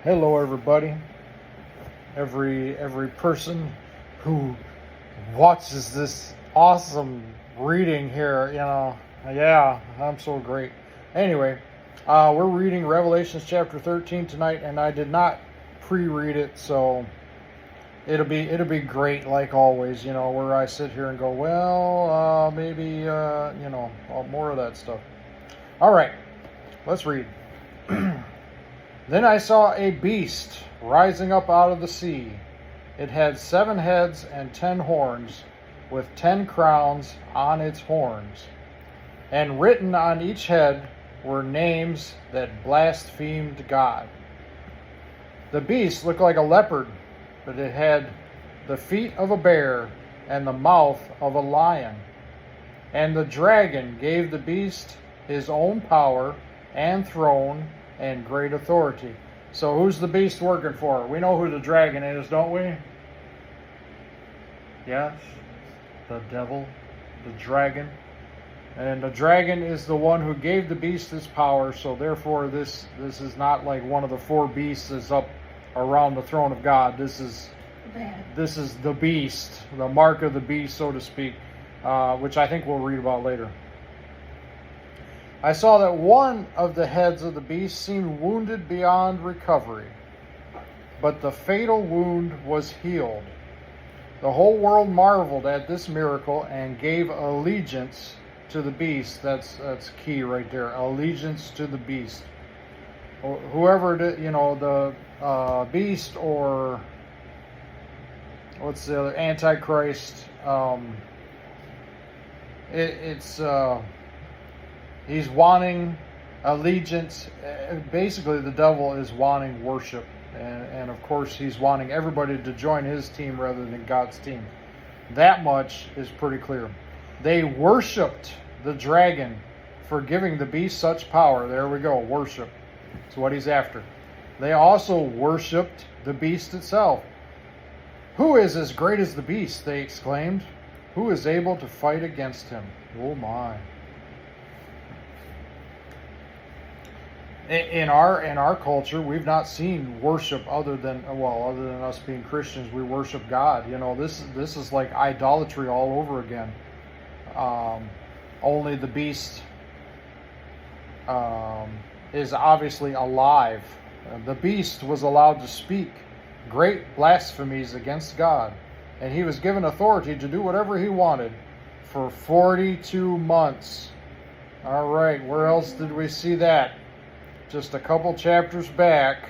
Hello, everybody. Every person who watches this awesome reading here, yeah, I'm so great. Anyway, we're reading Revelations chapter 13 tonight, and I did not pre-read it, so it'll be great like always. Where I sit here and go, well, maybe more of that stuff. All right, let's read. Then I saw a beast rising up out of the sea. It had 7 heads and 10 horns, with 10 crowns on its horns. And written on each head were names that blasphemed God. The beast looked like a leopard, but it had the feet of a bear and the mouth of a lion. And the dragon gave the beast his own power and throne and great authority. So who's the beast working for? We know who the dragon is, don't we? Yes, the devil, the dragon. And the dragon is the one who gave the beast his power, so therefore this is not like one of the 4 beasts that's up around the throne of God. This is the beast, the mark of the beast, so to speak, which I think we'll read about later. I saw that one of the heads of the beast seemed wounded beyond recovery, but the fatal wound was healed. The whole world marveled at this miracle and gave allegiance to the beast. That's key right there. Allegiance to the beast. Whoever the beast, or what's the other, Antichrist. He's wanting allegiance. Basically, the devil is wanting worship. And of course, he's wanting everybody to join his team rather than God's team. That much is pretty clear. They worshipped the dragon for giving the beast such power. There we go, worship. That's what he's after. They also worshipped the beast itself. Who is as great as the beast? They exclaimed. Who is able to fight against him? Oh my. In our culture, we've not seen worship other than us being Christians. We worship God. This is like idolatry all over again. Only the beast is obviously alive. The beast was allowed to speak great blasphemies against God, and he was given authority to do whatever he wanted for 42 months. All right, where else did we see that? Just a couple chapters back,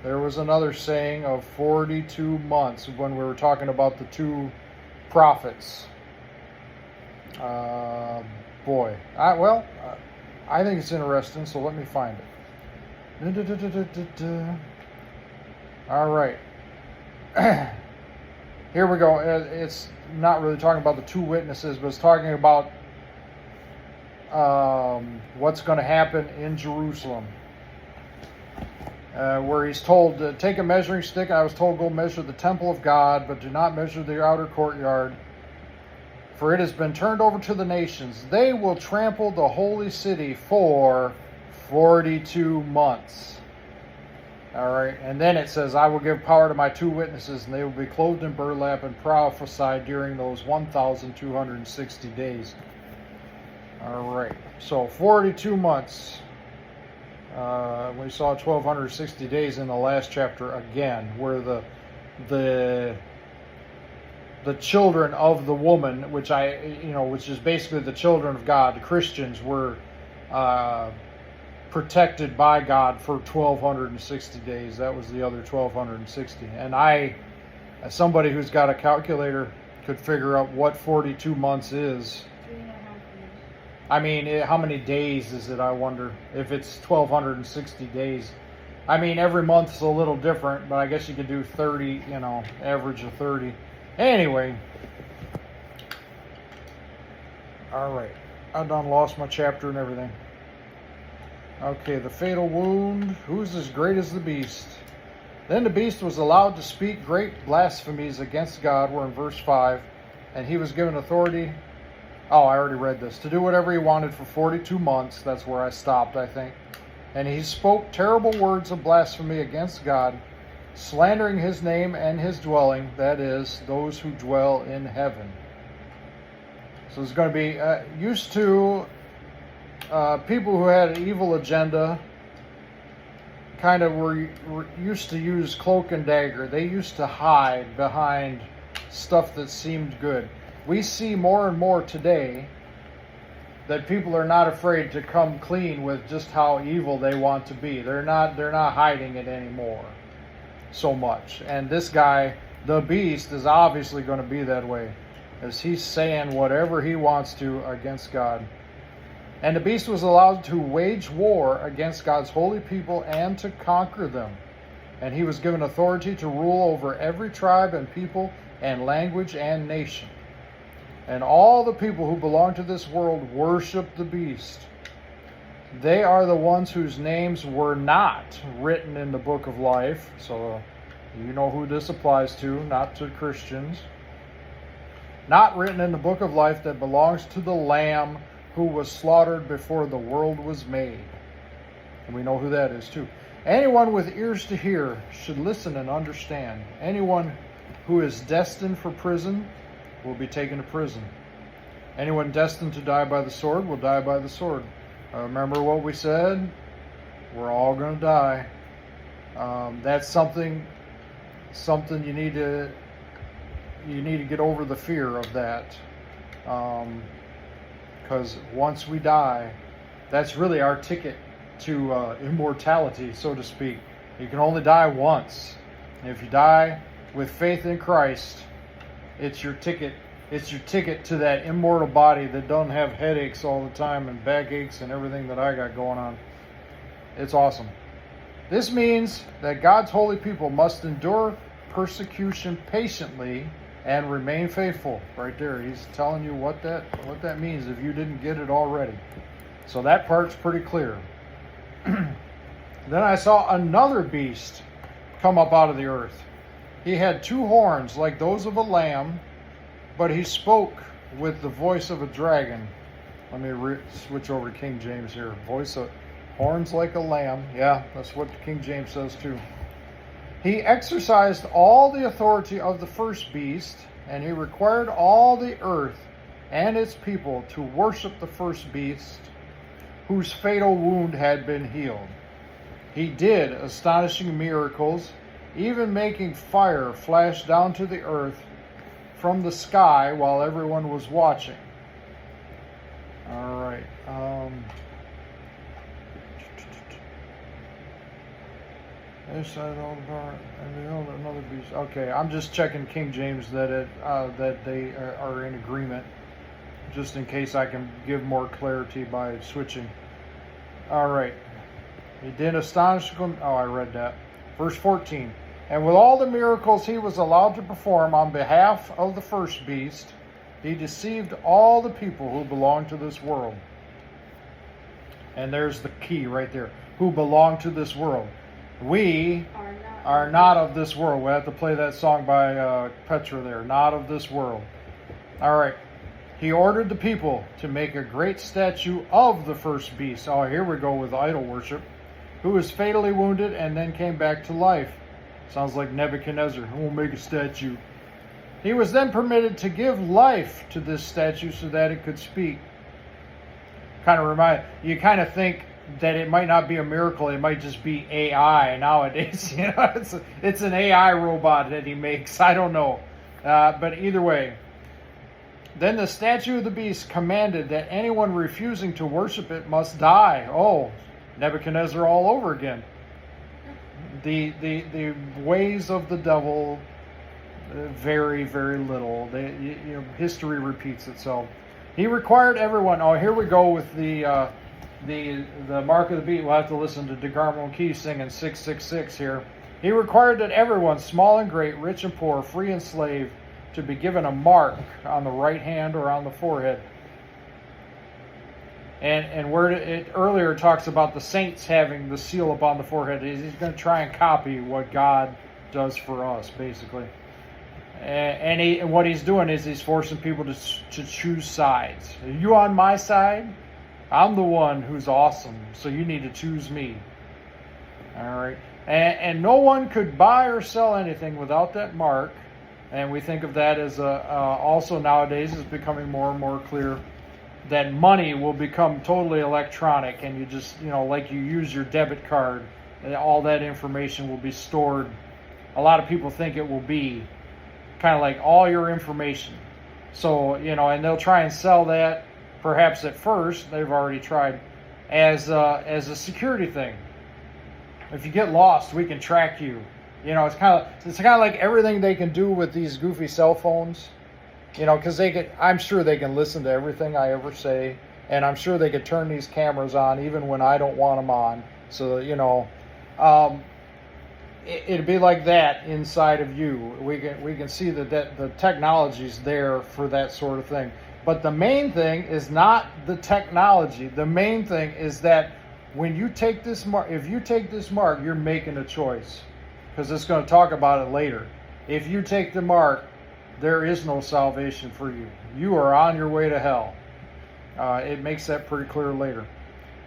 there was another saying of 42 months when we were talking about the 2 prophets. I think it's interesting, so let me find it. All right. Here we go. It's not really talking about the 2 witnesses, but it's talking about what's going to happen in Jerusalem, where he's told to take a measuring stick. I was told, go measure the temple of God, but do not measure the outer courtyard, for it has been turned over to the nations. They will trample the holy city for 42 months. All right, and then it says, I will give power to my 2 witnesses, and they will be clothed in burlap and prophesy during those 1,260 days. All right, so 42 months. We saw 1,260 days in the last chapter again, where the children of the woman, which is basically the children of God, the Christians, were protected by God for 1,260 days. That was the other 1,260. And I, as somebody who's got a calculator, could figure out what 42 months is. I mean, how many days is it, I wonder, if it's 1,260 days? I mean, every month's a little different, but I guess you could do 30, average of 30. Anyway. All right. I done lost my chapter and everything. Okay, the fatal wound. Who's as great as the beast? Then the beast was allowed to speak great blasphemies against God. We're in verse 5. And he was given authority. Oh, I already read this. To do whatever he wanted for 42 months. That's where I stopped, I think. And he spoke terrible words of blasphemy against God, slandering his name and his dwelling, that is, those who dwell in heaven. So it's going to be used to people who had an evil agenda, kind of were used to use cloak and dagger. They used to hide behind stuff that seemed good. We see more and more today that people are not afraid to come clean with just how evil they want to be. They're not hiding it anymore so much. And this guy, the beast, is obviously going to be that way, as he's saying whatever he wants to against God. And the beast was allowed to wage war against God's holy people and to conquer them. And he was given authority to rule over every tribe and people and language and nation. And all the people who belong to this world worship the beast. They are the ones whose names were not written in the book of life. So you know who this applies to, not to Christians. Not written in the book of life that belongs to the Lamb who was slaughtered before the world was made. And we know who that is too. Anyone with ears to hear should listen and understand. Anyone who is destined for prison will be taken to prison. Anyone destined to die by the sword will die by the sword. Remember what we said? We're all going to die. That's something you need to get over the fear of that. Because once we die, that's really our ticket to immortality, so to speak. You can only die once. And if you die with faith in Christ, it's your ticket. It's your ticket to that immortal body that doesn't have headaches all the time and backaches and everything that I got going on. It's awesome. This means that God's holy people must endure persecution patiently and remain faithful. Right there, he's telling you what that means if you didn't get it already. So that part's pretty clear. Then I saw another beast come up out of the earth. He had 2 horns like those of a lamb, but he spoke with the voice of a dragon. Let me switch over to King James here. Voice of horns like a lamb. Yeah, that's what King James says too. He exercised all the authority of the first beast, and he required all the earth and its people to worship the first beast, whose fatal wound had been healed. He did astonishing miracles, even making fire flash down to the earth from the sky while everyone was watching. All right. They said all the power, and behold, another beast. Okay, I'm just checking King James that they are in agreement, just in case I can give more clarity by switching. All right. He did astonish them. Oh, I read that. Verse 14. And with all the miracles he was allowed to perform on behalf of the first beast, he deceived all the people who belong to this world. And there's the key right there. Who belong to this world. We are not of this world. We have to play that song by Petra there. Not of this world. All right. He ordered the people to make a great statue of the first beast. Oh, here we go with idol worship. Who was fatally wounded and then came back to life. Sounds like Nebuchadnezzar. We'll make a statue. He was then permitted to give life to this statue so that it could speak. You kind of think that it might not be a miracle. It might just be AI nowadays. You know, it's an AI robot that he makes. I don't know. But either way. Then the statue of the beast commanded that anyone refusing to worship it must die. Oh, Nebuchadnezzar all over again. The ways of the devil vary very little. History repeats itself. He required everyone. Oh, here we go with the mark of the beast. We'll have to listen to DeGarmo and Key singing 666 here. He required that everyone, small and great, rich and poor, free and slave, to be given a mark on the right hand or on the forehead. And where it earlier talks about the saints having the seal upon the forehead, he's going to try and copy what God does for us, basically. And what he's doing is he's forcing people to choose sides. Are you on my side? I'm the one who's awesome, so you need to choose me. All right. And no one could buy or sell anything without that mark. And we think of that as also nowadays is becoming more and more clear that money will become totally electronic, and you just, like you use your debit card, all that information will be stored. A lot of people think it will be kind of like all your information. So, and they'll try and sell that, perhaps at first, they've already tried, as a security thing. If you get lost, we can track you. It's kind of like everything they can do with these goofy cell phones. Because I'm sure they can listen to everything I ever say, and I'm sure they could turn these cameras on even when I don't want them on. So it'd be like that inside of you. We can see that the technology's there for that sort of thing. But the main thing is not the technology. The main thing is that when you take this mark, if you take this mark, you're making a choice, because it's going to talk about it later. If you take the mark, there is no salvation for you. You are on your way to hell. It makes that pretty clear later.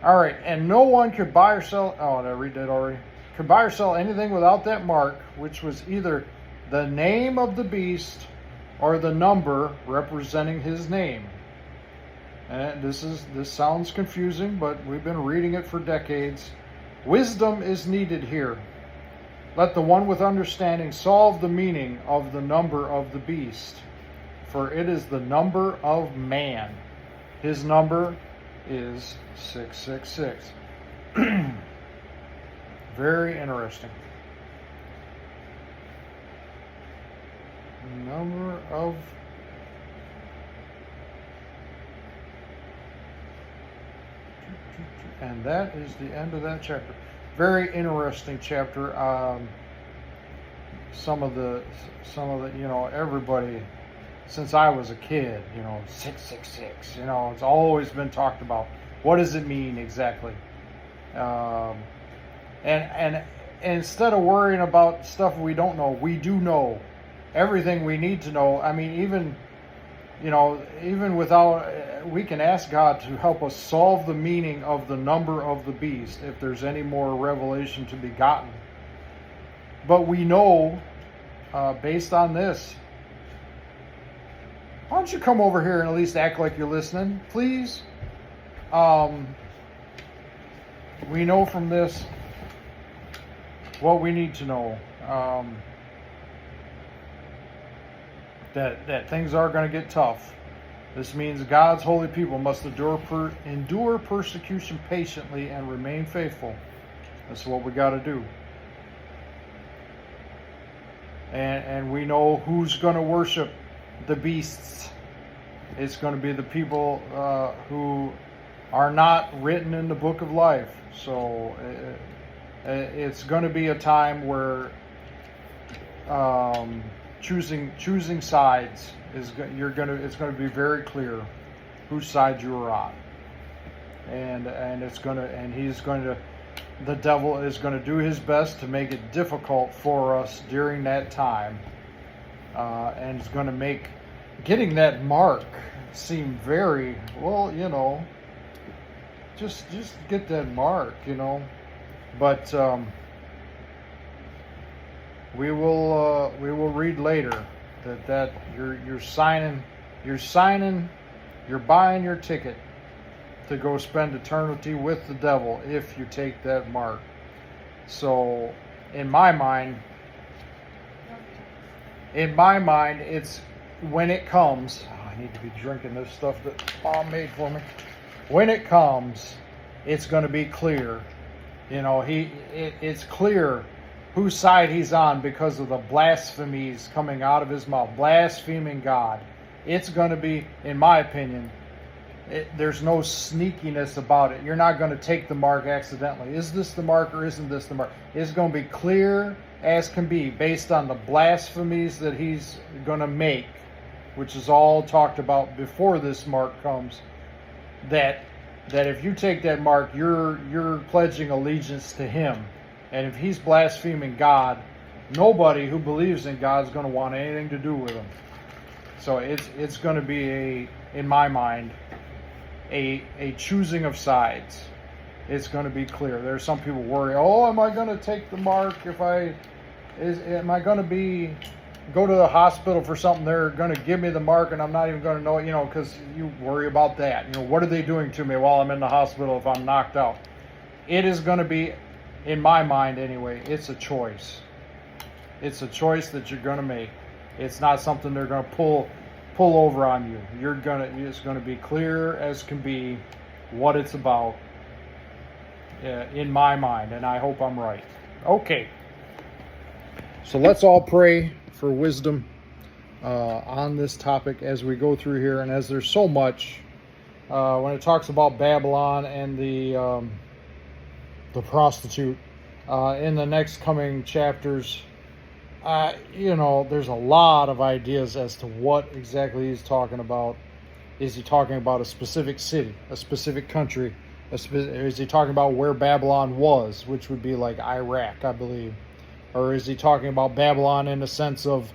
All right, and no one could buy or sell. Oh, did I read that already? Could buy or sell anything without that mark, which was either the name of the beast or the number representing his name. And this sounds confusing, but we've been reading it for decades. Wisdom is needed here. Let the one with understanding solve the meaning of the number of the beast, for it is the number of man. His number is 666. Very interesting. Number of and that is the end of that chapter. Very interesting chapter. Some of the everybody since I was a kid, 666, it's always been talked about. What does it mean exactly? And instead of worrying about stuff we don't know, we do know everything we need to know. I mean, even without, we can ask God to help us solve the meaning of the number of the beast if there's any more revelation to be gotten. But we know, based on this, why don't you come over here and at least act like you're listening, please? We know from this what we need to know. That things are going to get tough. This means God's holy people must endure persecution patiently and remain faithful. That's what we got to do. And we know who's going to worship the beasts. It's going to be the people who are not written in the book of life. So it's going to be a time where choosing sides it's going to be very clear whose side you are on, and the devil is going to do his best to make it difficult for us during that time, and it's going to make getting that mark seem very just get that mark, but we will read later that you're buying your ticket to go spend eternity with the devil if you take that mark. So in my mind, it's when it comes. I need to be drinking this stuff that Mom made for me. When it comes, it's going to be clear. It's clear whose side he's on because of the blasphemies coming out of his mouth, blaspheming God. It's going to be, in my opinion, there's no sneakiness about it. You're not going to take the mark accidentally. Is this the mark or isn't this the mark? It's going to be clear as can be based on the blasphemies that he's going to make, which is all talked about before this mark comes, that if you take that mark, you're pledging allegiance to him. And if he's blaspheming God, nobody who believes in God is going to want anything to do with him. So it's going to be in my mind, a choosing of sides. It's going to be clear. There's some people worry, oh, am I going to take the mark if am I going to go to the hospital for something, they're going to give me the mark and I'm not even going to know it, because you worry about that. What are they doing to me while I'm in the hospital if I'm knocked out? It is going to be, in my mind anyway, it's a choice. It's a choice that you're going to make. It's not something they're going to pull over on you. It's going to be clear as can be what it's about, in my mind, and I hope I'm right. Okay. So let's all pray for wisdom on this topic as we go through here, and as there's so much when it talks about Babylon and the prostitute in the next coming chapters. There's a lot of ideas as to what exactly he's talking about. Is he talking about a specific city, a specific country? Is he talking about where Babylon was, which would be like Iraq, I believe? Or is he talking about Babylon in the sense of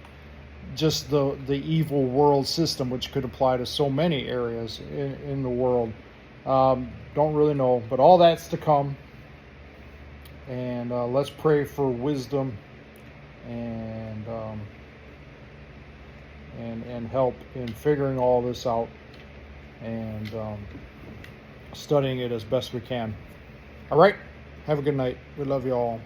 just the evil world system, which could apply to so many areas in the world? Don't really know, but all that's to come. And let's pray for wisdom and help in figuring all this out and studying it as best we can. All right, have a good night. We love you all.